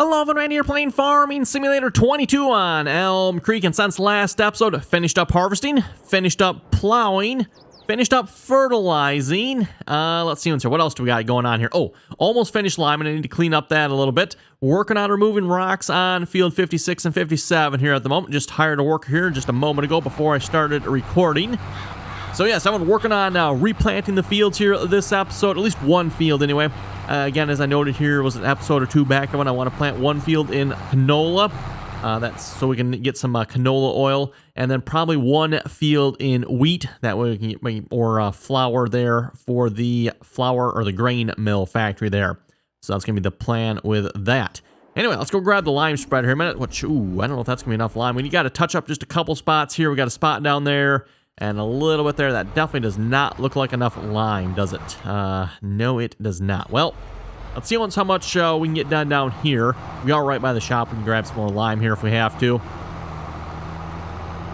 Loving right here playing Farming Simulator 22 on Elmcreek, and since last episode, finished up harvesting, finished up plowing, finished up fertilizing. Let's see what else do we got going on here. Oh, almost finished liming. I need to clean up that a little bit. Working on removing rocks on field 56 and 57 here at the moment. Just hired a worker here just a moment ago before I started recording. So yes, I'm working on replanting the fields here this episode, at least one field anyway. Again, as I noted here, was an episode or two back when I want to plant one field in canola. That's so we can get some canola oil, and then probably one field in wheat. That way we can get more flour there for the flour or the grain mill factory there. So that's going to be the plan with that. Anyway, let's go grab the lime spreader here a minute. Which, ooh, I don't know if that's going to be enough lime. We got to touch up just a couple spots here. We got a spot down there and a little bit there. That definitely does not look like enough lime, does it? No, it does not. Well, let's see how much we can get done down here. We are right by the shop. We can grab some more lime here if we have to.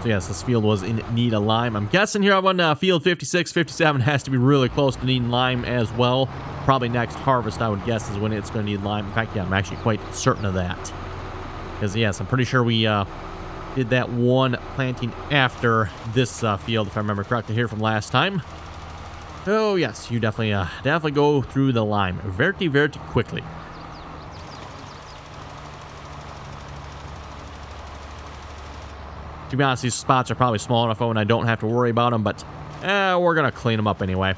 So yes, this field was in need of lime. I'm guessing here on field 56, 57 has to be really close to needing lime as well. Probably next harvest, I would guess, is when it's going to need lime. In fact, yeah, I'm actually quite certain of that. Because yes, I'm pretty sure we did that one planting after this field, if I remember correctly here from last time. Oh yes, you definitely go through the lime very, very quickly. To be honest, these spots are probably small enough and I don't have to worry about them, but we're gonna clean them up anyway.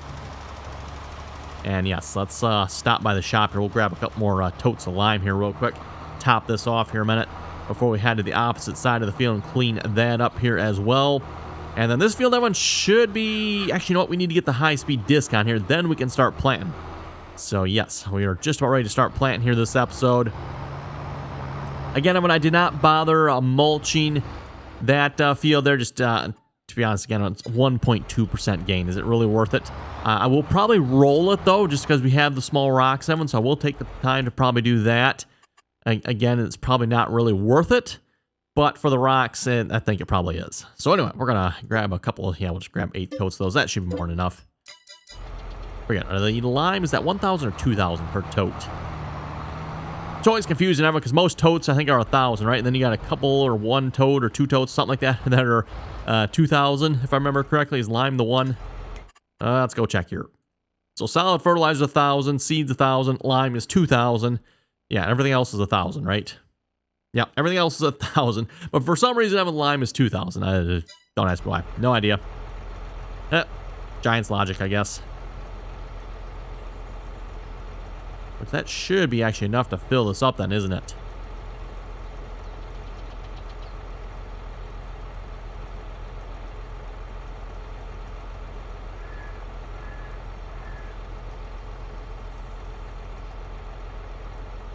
And yes, let's stop by the shop here. We'll grab a couple more totes of lime here real quick. Top this off here a minute before we head to the opposite side of the field and clean that up here as well. And then this field, everyone should be... Actually, you know what? We need to get the high-speed disc on here. Then we can start planting. So, yes, we are just about ready to start planting here this episode. Again, everyone, I did not bother mulching that field there. Just, to be honest, again, it's 1.2% gain. Is it really worth it? I will probably roll it, though, just because we have the small rocks, everyone. So I will take the time to probably do that. Again, it's probably not really worth it. But for the rocks, I think it probably is. So anyway, we're going to grab a couple. Yeah, we'll just grab 8 totes of those. That should be more than enough. Forget, are the lime, is that 1,000 or 2,000 per tote? It's always confusing, because most totes, I think, are 1,000, right? And then you got a couple or one tote or two totes, something like that, that are 2,000, if I remember correctly. Is lime the one? Let's go check here. So solid fertilizer is 1,000, seeds 1,000, lime is 2,000. Yeah, everything else is 1,000, right? Yeah, everything else is 1,000, but for some reason, having lime is 2,000. Don't ask me why. No idea. Giants logic, I guess. But that should be actually enough to fill this up then, isn't it?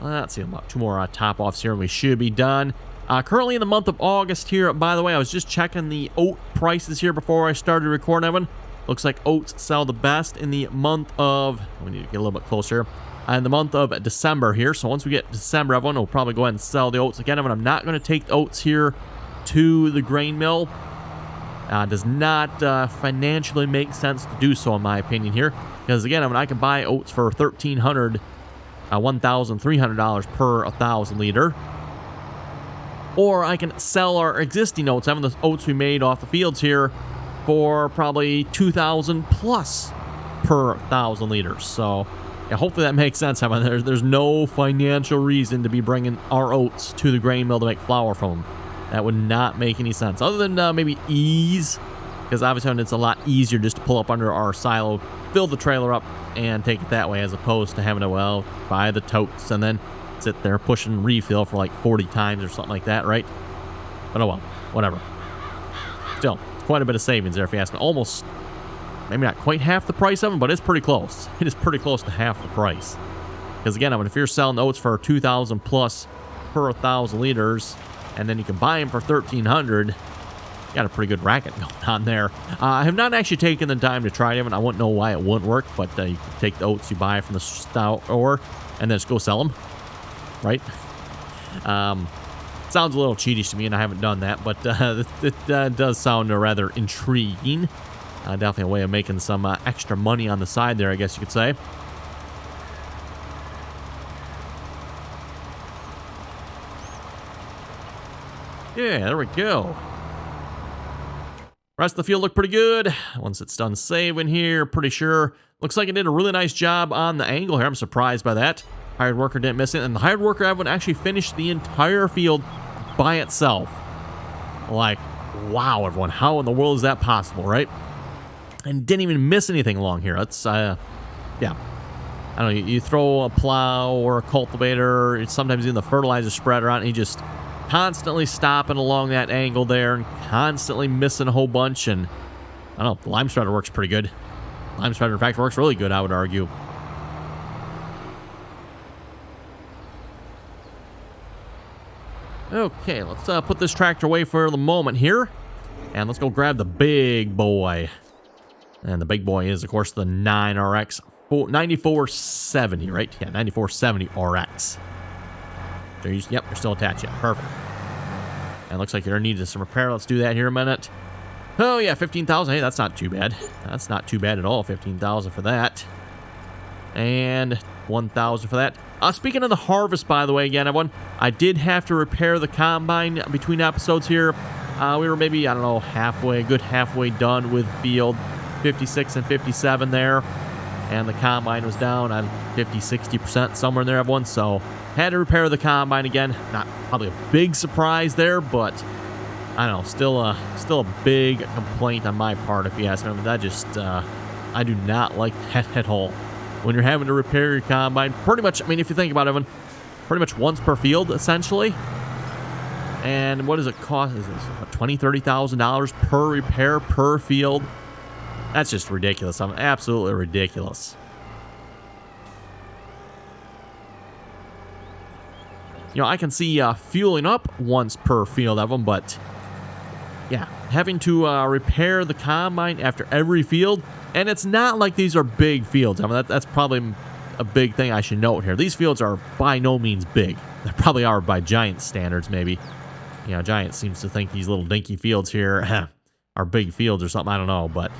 Let's see, about 2 more top-offs here, and we should be done. Currently in the month of August here, by the way, I was just checking the oat prices here before I started recording, Evan. Looks like oats sell the best in the month of... We need to get a little bit closer. In the month of December here. So once we get December, everyone will probably go ahead and sell the oats again. Evan, I'm not going to take the oats here to the grain mill. Does not financially make sense to do so, in my opinion here. Because again, Evan, I can buy oats for $1,300 per 1,000 liter. Or I can sell our existing oats, having the oats we made off the fields here, for probably 2,000 plus per 1,000 liters. So yeah, hopefully that makes sense. There's no financial reason to be bringing our oats to the grain mill to make flour from them. That would not make any sense, other than maybe ease, because obviously it's a lot easier just to pull up under our silo, fill the trailer up, and take it that way, as opposed to having to, well, buy the totes and then sit there pushing refill for like 40 times or something like that, right? But oh well, whatever. Still, it's quite a bit of savings there if you ask me. Almost, maybe not quite half the price of them, but it's pretty close. It is pretty close to half the price. Because again, if you're selling oats for 2,000 plus per 1,000 liters, and then you can buy them for 1,300, you got a pretty good racket going on there. I have not actually taken the time to try it. I wouldn't know why it wouldn't work, but you can take the oats you buy from the store and then just go sell them, right? Sounds a little cheatish to me, and I haven't done that, but it does sound rather intriguing. Definitely a way of making some extra money on the side there, I guess you could say. Yeah, there we go. Rest of the field looked pretty good. Once it's done saving here, pretty sure. Looks like it did a really nice job on the angle here. I'm surprised by that. Hired worker didn't miss it. And the hired worker everyone actually finished the entire field by itself. Like, wow, everyone. How in the world is that possible, right? And didn't even miss anything along here. That's, yeah. I don't know, you throw a plow or a cultivator, it's sometimes even the fertilizer spreader on, and you just constantly stopping along that angle there and constantly missing a whole bunch. And I don't know, the lime spreader works pretty good. Lime spreader, in fact, works really good, I would argue. Okay, let's put this tractor away for the moment here. And let's go grab the big boy. And the big boy is, of course, the 9RX 9470, right? Yeah, 9470 RX. Yep, you're still attached. Yeah, perfect. And looks like you're going to need some repair. Let's do that here in a minute. Oh, yeah, 15,000. Hey, that's not too bad. That's not too bad at all. 15,000 for that. And 1,000 for that. Speaking of the harvest, by the way, again, everyone, I did have to repair the combine between episodes here. We were maybe, I don't know, halfway, good halfway done with field 56 and 57 there. And the combine was down on 50-60% somewhere in there, everyone. So had to repair the combine again. Not probably a big surprise there, but I don't know, still a big complaint on my part, if you ask me. That just I do not like that at all. When you're having to repair your combine, pretty much. I mean, if you think about it, everyone, pretty much once per field, essentially. And what does it cost? Is this $20,000-$30,000 per repair per field? That's just ridiculous. I'm absolutely ridiculous. You know, I can see fueling up once per field of them, but yeah, having to repair the combine after every field, and it's not like these are big fields. I mean, that's probably a big thing I should note here. These fields are by no means big. They probably are by Giant standards, maybe. You know, Giant seems to think these little dinky fields here are big fields or something. I don't know, but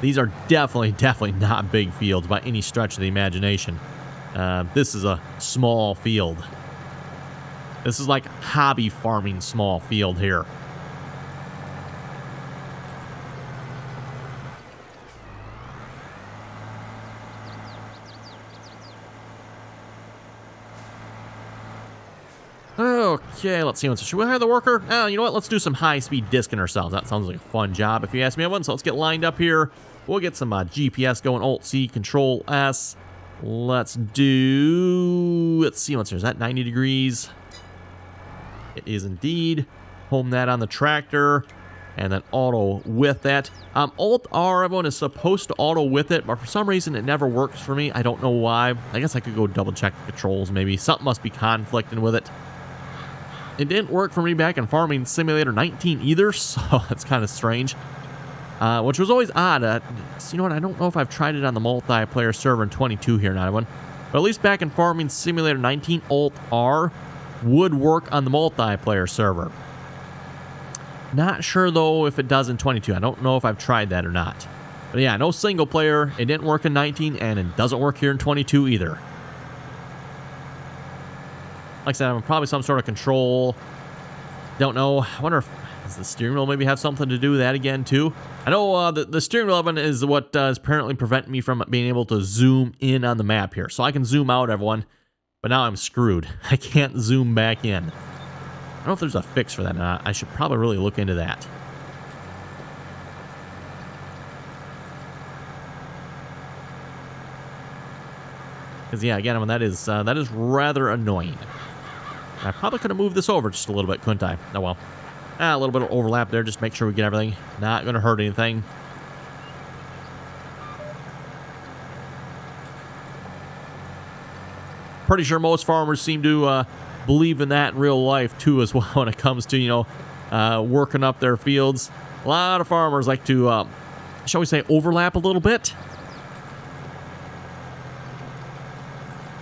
these are definitely not big fields by any stretch of the imagination. This is a small field. This is like hobby farming small field here. Okay, let's see. Should we hire the worker? Oh, you know what? Let's do some high-speed disking ourselves. That sounds like a fun job, if you ask me, everyone. So let's get lined up here. We'll get some GPS going. Alt-C, Control-S. Let's see what's here. Is that 90 degrees? It is indeed. Home that on the tractor. And then auto with that. Alt-R, everyone, is supposed to auto with it, but for some reason it never works for me. I don't know why. I guess I could go double-check the controls, maybe. Something must be conflicting with it. It didn't work for me back in Farming Simulator 19 either, so that's kind of strange. Which was always odd. You know what? I don't know if I've tried it on the multiplayer server in 22 here, not one. But at least back in Farming Simulator 19, Alt-R would work on the multiplayer server. Not sure, though, if it does in 22. I don't know if I've tried that or not. But yeah, no single player. It didn't work in 19, and it doesn't work here in 22 either. Like I said, I'm probably some sort of control. Don't know. I wonder if does the steering wheel maybe have something to do with that again, too? I know the steering wheel is what is apparently preventing me from being able to zoom in on the map here. So I can zoom out, everyone. But now I'm screwed. I can't zoom back in. I don't know if there's a fix for that or not. I should probably really look into that. Because, yeah, again, I mean, that is rather annoying. I probably could have moved this over just a little bit, couldn't I? Oh, well. A little bit of overlap there. Just make sure we get everything. Not going to hurt anything. Pretty sure most farmers seem to believe in that in real life, too, as well, when it comes to, you know, working up their fields. A lot of farmers like to, shall we say, overlap a little bit.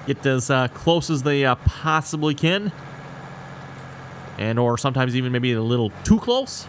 Get as close as they possibly can. And or sometimes even maybe a little too close.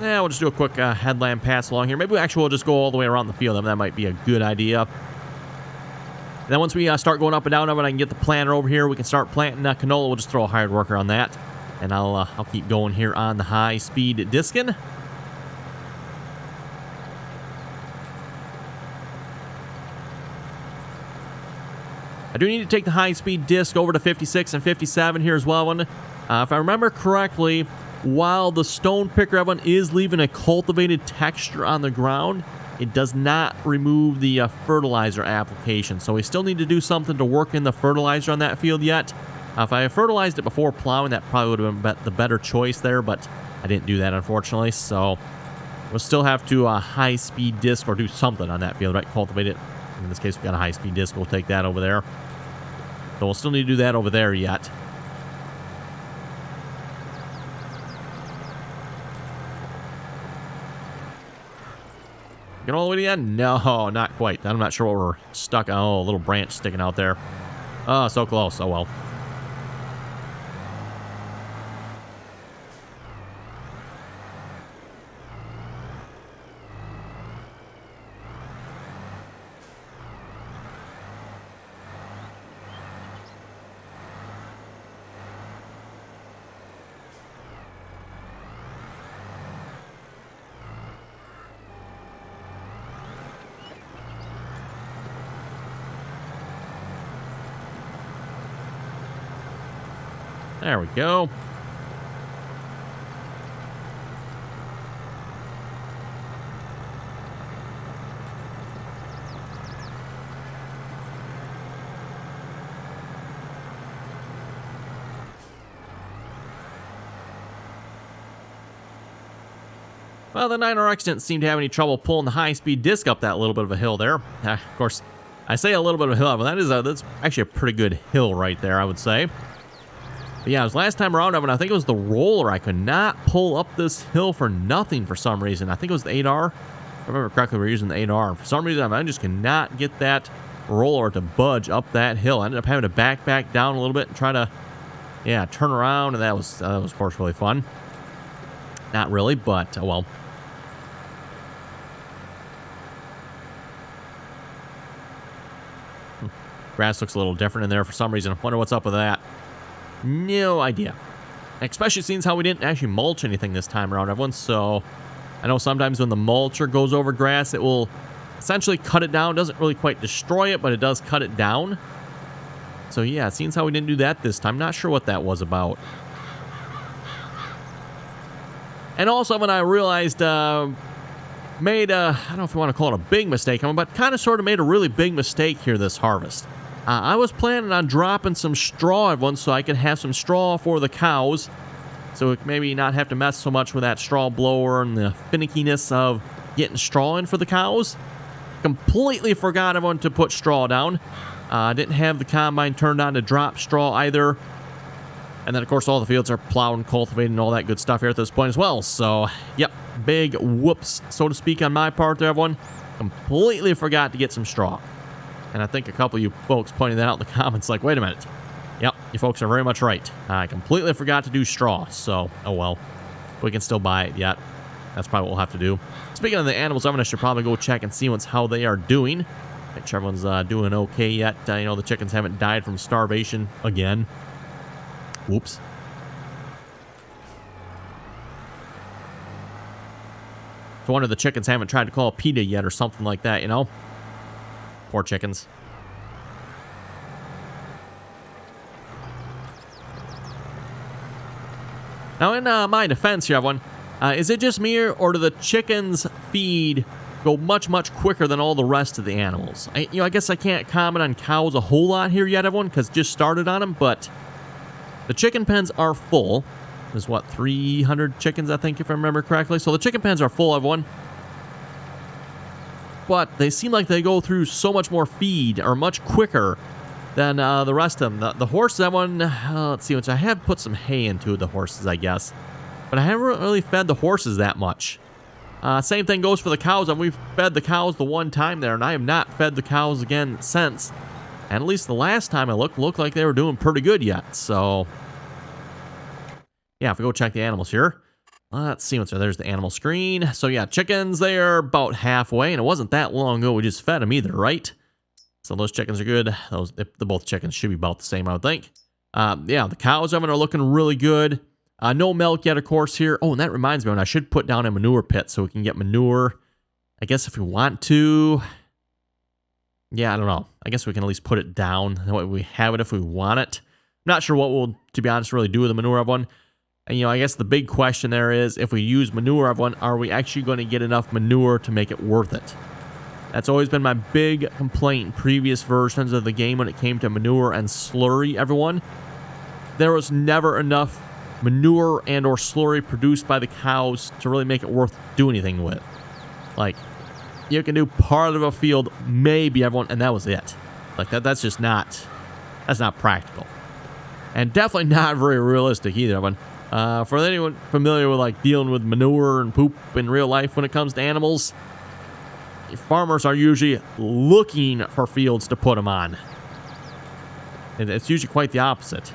Yeah, we'll just do a quick headland pass along here. Maybe we'll just go all the way around the field. That might be a good idea. And then once we start going up and down of it, I can get the planter over here. We can start planting canola. We'll just throw a hired worker on that. And I'll keep going here on the high-speed Diskin. I do need to take the high-speed disc over to 56 and 57 here as well. If I remember correctly, while the stone picker everyone is leaving a cultivated texture on the ground, it does not remove the fertilizer application. So we still need to do something to work in the fertilizer on that field yet. If I had fertilized it before plowing, that probably would have been the better choice there, but I didn't do that, unfortunately. So we'll still have to high-speed disc or do something on that field, right? Cultivate it. In this case, we got a high-speed disc. We'll take that over there. So we'll still need to do that over there yet. Get all the way to the end? No, not quite. I'm not sure what we're stuck on. Oh, a little branch sticking out there. Oh, so close. Oh, well. There we go. Well, the 9RX didn't seem to have any trouble pulling the high-speed disc up that little bit of a hill there. Of course, I say a little bit of a hill, but that's actually a pretty good hill right there, I would say. But yeah, it was last time around, I think it was the roller. I could not pull up this hill for nothing for some reason. I think it was the 8R. If I remember correctly, we were using the 8R. For some reason, I just could not get that roller to budge up that hill. I ended up having to back down a little bit and try to, yeah, turn around. And that was of course, really fun. Not really, but, oh well. Grass looks a little different in there for some reason. I wonder what's up with that. No idea. Especially since how we didn't actually mulch anything this time around, everyone. So I know sometimes when the mulcher goes over grass, it will essentially cut it down. Doesn't really quite destroy it, but it does cut it down. So yeah, it seems how we didn't do that this time. Not sure what that was about. And also when I realized, made a, I don't know if you want to call it a big mistake, but kind of sort of made a really big mistake here this harvest. I was planning on dropping some straw at once so I could have some straw for the cows. So maybe not have to mess so much with that straw blower and the finickiness of getting straw in for the cows. Completely forgot everyone to put straw down. Didn't have the combine turned on to drop straw either. And then, of course, all the fields are plowed and cultivated and all that good stuff here at this point as well. So, yep, big whoops, so to speak, on my part there, everyone. Completely forgot to get some straw. And I think a couple of you folks pointed that out in the comments like, wait a minute. Yep, you folks are very much right. I completely forgot to do straw. So, oh well. We can still buy it yet. That's probably what we'll have to do. Speaking of the animals, I should probably go check and see how they are doing. Make sure everyone's doing okay yet. You know, the chickens haven't died from starvation again. Whoops. I wonder the chickens haven't tried to call PETA yet or something like that, you know? Poor chickens. Now, in my defense here, everyone, is it just me or do the chickens' feed go much, much quicker than all the rest of the animals? I guess I can't comment on cows a whole lot here yet, everyone, because just started on them, but the chicken pens are full. There's, what, 300 chickens, I think, if I remember correctly. So the chicken pens are full, everyone. But they seem like they go through so much more feed, or much quicker, than the rest of them. The horses, that one, let's see, which I have put some hay into the horses, I guess. But I haven't really fed the horses that much. Same thing goes for the cows. We've fed the cows the one time there, and I have not fed the cows again since. And at least the last time I looked like they were doing pretty good yet. So, yeah, if we go check the animals here. Let's see what's there. There's the animal screen. So yeah, chickens there about halfway, and it wasn't that long ago we just fed them either, right? So those chickens are good. The both chickens should be about the same, I would think. Yeah, the cows are looking really good. No milk yet, of course, here. Oh, and that reminds me, I should put down a manure pit so we can get manure. I guess if we want to. Yeah, I don't know. I guess we can at least put it down. That way we have it if we want it. I'm not sure what we'll, to be honest, really do with the manure of one. And, I guess the big question there is, if we use manure of one, are we actually going to get enough manure to make it worth it? That's always been my big complaint in previous versions of the game when it came to manure and slurry, everyone. There was never enough manure and or slurry produced by the cows to really make it worth doing anything with. Like, you can do part of a field, maybe everyone, and that was it. Like, that's just not, that's not practical. And definitely not very realistic either, everyone. For anyone familiar with like dealing with manure and poop in real life when it comes to animals, farmers are usually looking for fields to put them on. And it's usually quite the opposite.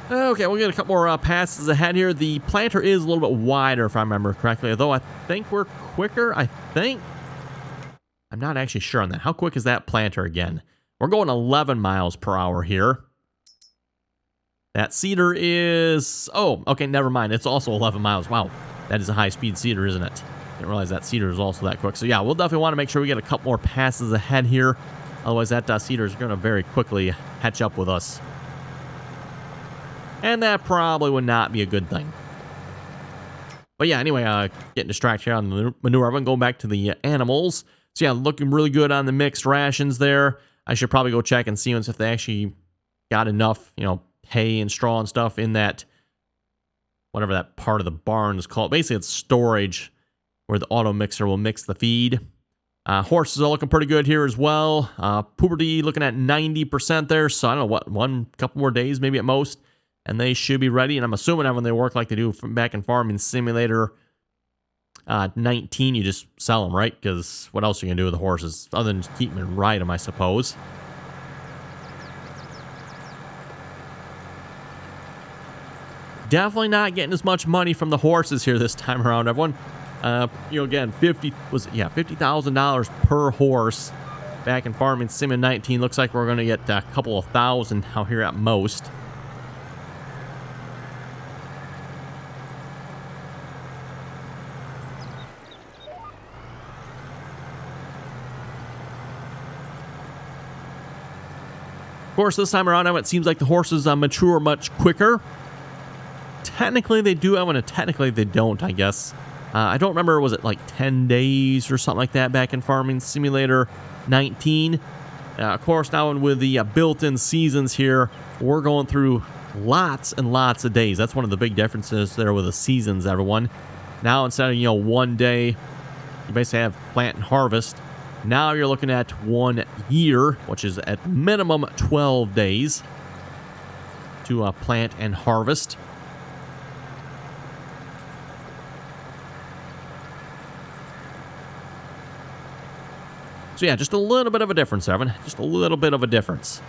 Okay, we'll get a couple more passes ahead here. The planter is a little bit wider, if I remember correctly, although I think we're quicker, I think. I'm not actually sure on that. How quick is that planter again? We're going 11 miles per hour here. That seeder is... Oh, okay, never mind. It's also 11 miles. Wow, that is a high-speed seeder, isn't it? Didn't realize that seeder is also that quick. So yeah, we'll definitely want to make sure we get a couple more passes ahead here. Otherwise, that seeder is going to very quickly catch up with us. And that probably would not be a good thing. But yeah, anyway, getting distracted here on the manure. I'm going to go back to the animals. So yeah, looking really good on the mixed rations there. I should probably go check and see if they actually got enough, hay and straw and stuff in that, whatever that part of the barn is called. Basically, it's storage where the auto mixer will mix the feed. Horses are looking pretty good here as well. Puberty looking at 90% there. So I don't know what, couple more days maybe at most. And they should be ready. And I'm assuming that when they work like they do back in Farming Simulator 19, you just sell them, right? Because what else are you going to do with the horses? Other than keep them and ride them, I suppose. Definitely not getting as much money from the horses here this time around, everyone. Again, $50,000 per horse back in Farming Sim 19. Looks like we're going to get a couple of thousand out here at most. Of course, this time around, it seems like the horses mature much quicker. Technically, they do, and technically they don't, I guess. I don't remember, was it like 10 days or something like that back in Farming Simulator 19? Of course, now with the built-in seasons here, we're going through lots and lots of days. That's one of the big differences there with the seasons, everyone. Now, instead of, 1 day, you basically have plant and harvest. Now you're looking at 1 year, which is at minimum 12 days to plant and harvest. So yeah, just a little bit of a difference, Evan. Just a little bit of a difference.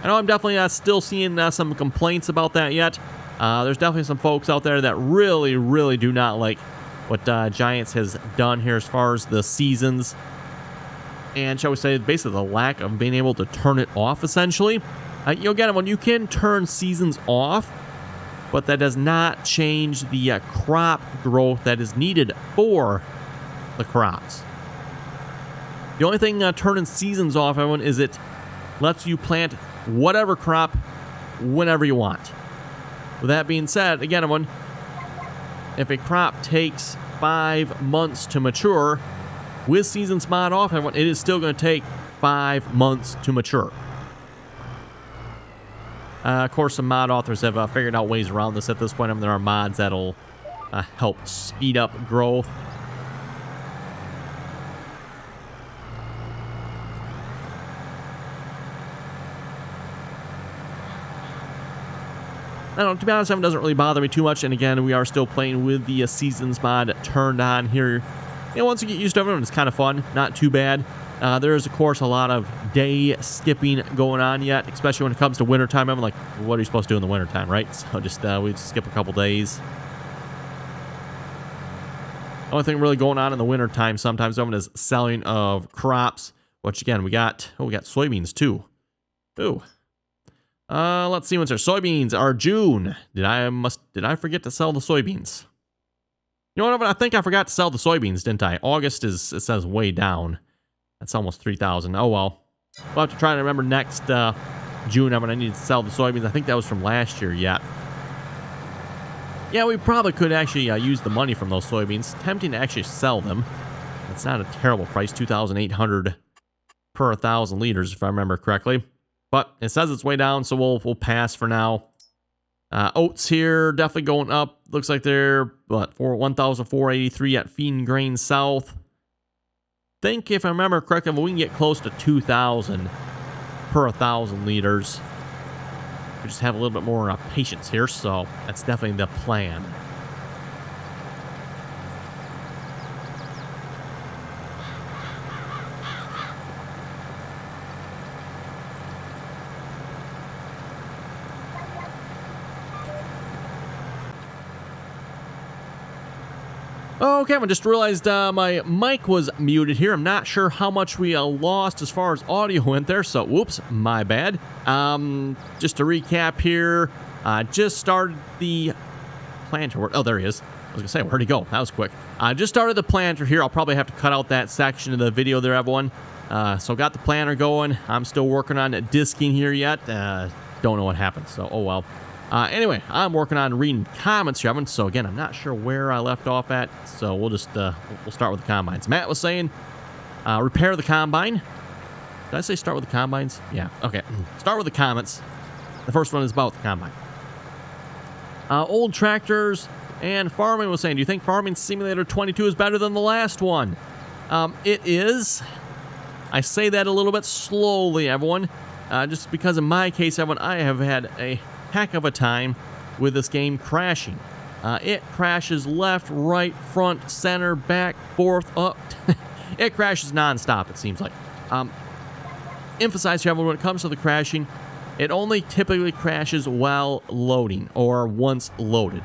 I know I'm definitely still seeing some complaints about that yet. There's definitely some folks out there that really, really do not like what Giants has done here as far as the seasons. And shall we say, basically the lack of being able to turn it off, essentially. Again, when you can turn seasons off, but that does not change the crop growth that is needed for the crops. The only thing turning seasons off, everyone, is it lets you plant whatever crop whenever you want. With that being said, again, everyone, if a crop takes 5 months to mature, with seasons mod off, everyone, it is still going to take 5 months to mature. Of course, some mod authors have figured out ways around this at this point. I mean, there are mods that'll help speed up growth. don't know, to be honest, it doesn't really bother me too much. And again, we are still playing with the seasons mod turned on here. Once you get used to it, it's kind of fun. Not too bad. There is, of course, a lot of day skipping going on yet, especially when it comes to wintertime. I'm like, what are you supposed to do in the wintertime, right? So just we just skip a couple days. Only thing really going on in the wintertime sometimes is selling of crops, which again, we got soybeans too. Ooh. Let's see what's there. Soybeans are June. Did I forget to sell the soybeans? You know what? I think I forgot to sell the soybeans, didn't I? August it says way down. That's almost 3,000. Oh well. We'll have to try to remember next June when I need to sell the soybeans. I think that was from last year yet. Yeah, we probably could actually use the money from those soybeans. Tempting to actually sell them. It's not a terrible price, 2,800 per 1,000 liters, if I remember correctly. But it says it's way down, so we'll pass for now. Oats here definitely going up. Looks like they're for 1,483 at Feed and Grain South. Think if I remember correctly, we can get close to 2,000 per 1,000 liters. We just have a little bit more patience here, so that's definitely the plan. Okay, I just realized my mic was muted here. I'm not sure how much we lost as far as audio went there, so whoops, my bad. Just to recap here, just started the planter. Oh, there he is. I was gonna say, where'd he go? That was quick. I just started the planter here. I'll probably have to cut out that section of the video there, everyone. So got the planter going. I'm still working on Diskin here yet. Don't know what happened, so oh well. Anyway, I'm working on reading comments here, Evan. So again, I'm not sure where I left off at. So we'll just we'll start with the combines. Matt was saying, repair the combine. Did I say start with the combines? Yeah. Okay. Start with the comments. The first one is about the combine. Old tractors and farming was saying, do you think Farming Simulator 22 is better than the last one? It is. I say that a little bit slowly, everyone. Just because in my case, everyone, I have had a heck of a time with this game crashing. It crashes left, right, front, center, back, forth, up. It crashes non-stop, it seems like. Emphasize here, when it comes to the crashing, it only typically crashes while loading or once loaded.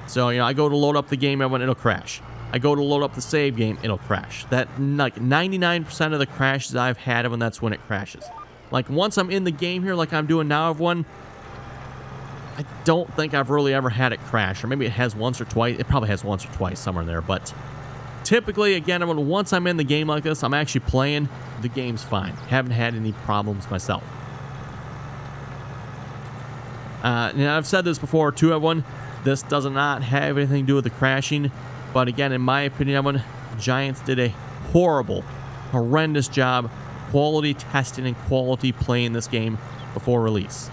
So, I go to load up the game, everyone, it'll crash. I go to load up the save game, it'll crash. That, like, 99% of the crashes I've had, everyone, that's when it crashes. Like, once I'm in the game here, like I'm doing now, everyone, I don't think I've really ever had it crash, or maybe it has once or twice. It probably has once or twice somewhere in there, but typically, again, once I'm in the game like this, I'm actually playing, the game's fine. Haven't had any problems myself. I've said this before too, everyone. This does not have anything to do with the crashing, but again, in my opinion, everyone, Giants did a horrendous job quality testing and quality playing this game before release.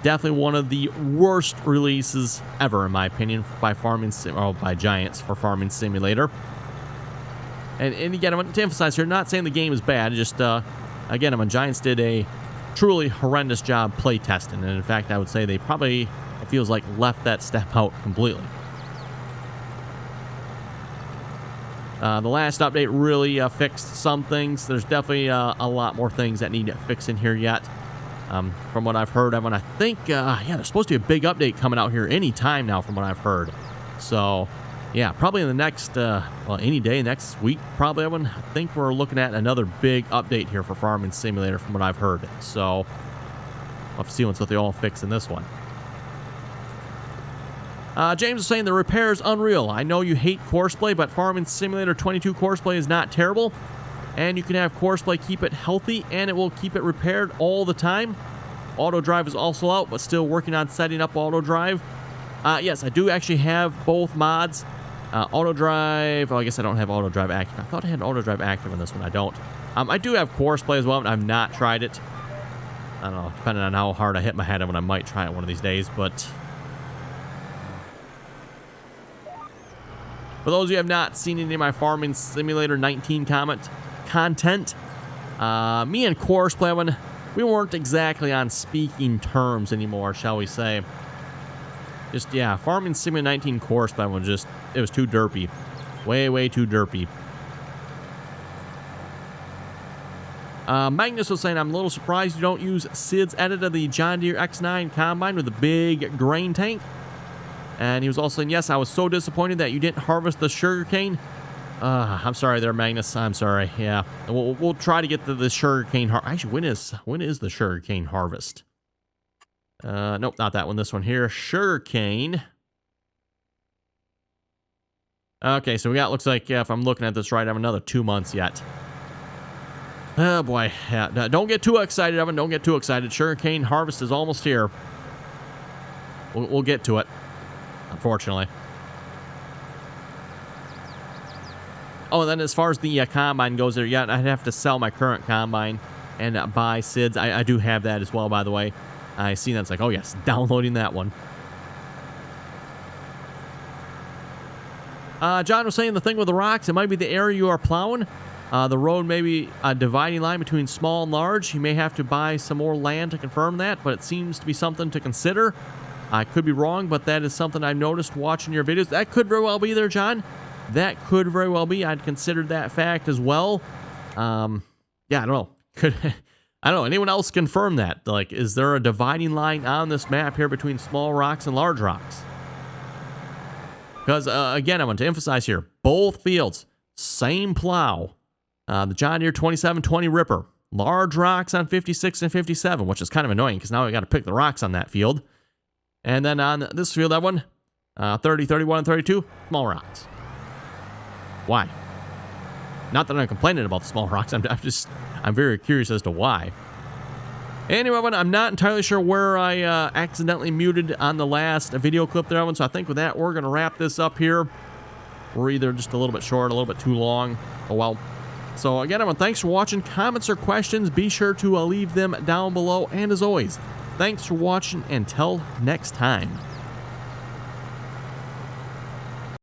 Definitely one of the worst releases ever, in my opinion, by Giants for Farming Simulator. And again, I want to emphasize here, not saying the game is bad, just, again, Giants did a truly horrendous job play testing. And in fact, I would say they probably, it feels like, left that step out completely. The last update really fixed some things. There's definitely a lot more things that need fixing here yet. From what I've heard, I think, there's supposed to be a big update coming out here any time now from what I've heard. So, yeah, probably in the next, any day next week, probably, I think we're looking at another big update here for Farming Simulator from what I've heard. So, we'll have to see what they all fix in this one. James is saying the repair is unreal. I know you hate Courseplay, but Farming Simulator 22 Courseplay is not terrible. And you can have Courseplay keep it healthy, and it will keep it repaired all the time. Auto Drive is also out, but still working on setting up Auto Drive. Yes, I do actually have both mods. Auto Drive, I guess I don't have Auto Drive active. I thought I had Auto Drive active in this one. I don't. I do have Courseplay as well, and I've not tried it. I don't know, depending on how hard I hit my head on it, I might try it one of these days, but for those of you who have not seen any of my Farming Simulator 19 content, me and Courseplay, we weren't exactly on speaking terms anymore, shall we say. Just, yeah, Farming Simulator 19 course, that one just, it was too derpy. Way, way too derpy. Magnus was saying, I'm a little surprised you don't use Sid's edit of the John Deere X9 combine with the big grain tank. And he was also saying, yes, I was so disappointed that you didn't harvest the sugarcane. I'm sorry there, Magnus. I'm sorry. Yeah, we'll try to get to the sugarcane harvest. Actually, when is the sugarcane harvest? Nope, not that one. This one here, sugarcane. Okay, so we got, looks like, if I'm looking at this right, I have another 2 months yet. Oh boy, yeah, don't get too excited, Evan. Don't get too excited. Sugarcane harvest is almost here. We'll get to it, unfortunately. Oh, and then as far as the combine goes there, yeah, I'd have to sell my current combine and buy Sid's. I do have that as well, by the way. I see that's like, oh yes, downloading that one. John was saying the thing with the rocks, it might be the area you are plowing. The road may be a dividing line between small and large. You may have to buy some more land to confirm that, but it seems to be something to consider. I could be wrong, but that is something I've noticed watching your videos. That could very well be there, John. That could very well be. I'd considered that fact as well. Yeah, I don't know. I don't know. Anyone else confirm that? Like, is there a dividing line on this map here between small rocks and large rocks? Because, again, I want to emphasize here, both fields, same plow. The John Deere 2720 Ripper. Large rocks on 56 and 57, which is kind of annoying because now I got to pick the rocks on that field. And then on this field, that one, 30, 31, and 32, small rocks. Why? Not that I'm complaining about the small rocks. I'm very curious as to why. Anyway, I'm not entirely sure where I accidentally muted on the last video clip there, so I think with that, we're going to wrap this up here. We're either just a little bit short, a little bit too long. Oh, well. So, again, everyone, thanks for watching. Comments or questions, be sure to leave them down below. And as always, thanks for watching. Until next time.